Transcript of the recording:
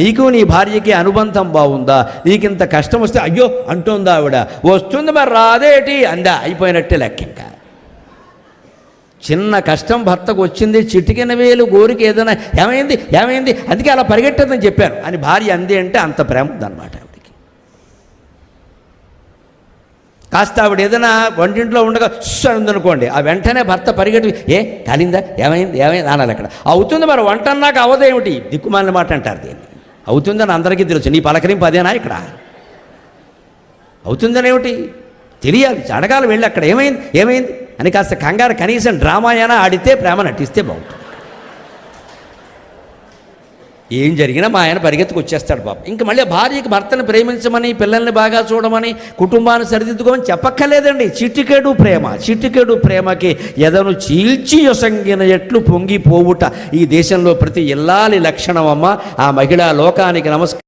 నీకు నీ భార్యకి అనుబంధం బాగుందా? నీకింత కష్టం వస్తే అయ్యో అంటుందా ఆవిడ? వస్తుంది మరి రాదేటి అందా, అయిపోయినట్టే లెక్క. ఇంకా చిన్న కష్టం భర్తకు వచ్చింది, చిటికిన వేలు గోరికి ఏదైనా ఏమైంది ఏమైంది అందుకే అలా పరిగెట్టదని చెప్పాను అని భార్య అంది అంటే అంత ప్రేమ ఉందన్నమాట ఆవిడకి. కాస్త ఆవిడ ఏదైనా వంటింట్లో ఉండగా ఉందనుకోండి, ఆ వెంటనే భర్త పరిగెట్టి కాలిందా ఏమైంది ఏమైంది అనాలి. అక్కడ అవుతుంది మరి వంట అన్నాక అవదేమిటి దిక్కుమాలిన మాట అంటారు దీన్ని. అవుతుందని అందరికీ తెలుసు, నీ పలకరింపు అదేనా? ఇక్కడ అవుతుందని ఏమిటి తెలియాలి, అడగాలి వెళ్ళి అక్కడ ఏమైంది ఏమైంది అని. కాస్త కంగారు కనీసం డ్రామా అయినా ఆడితే ప్రేమ నటిస్తే బాగుంటుంది. ఏం జరిగినా మా ఆయన పరిగెత్తుకు వచ్చేస్తాడు పాపం. ఇంక మళ్ళీ భార్యకి భర్తను ప్రేమించమని, పిల్లల్ని బాగా చూడమని, కుటుంబాన్ని సరిదిద్దుకోమని చెప్పక్కర్లేదండి. చిటికెడు ప్రేమకి ఎదను చీల్చి యొసంగిన ఎట్లు పొంగిపోవుట ఈ దేశంలో ప్రతి ఇల్లాలి లక్షణం అమ్మ. ఆ మహిళా లోకానికి నమస్కారం.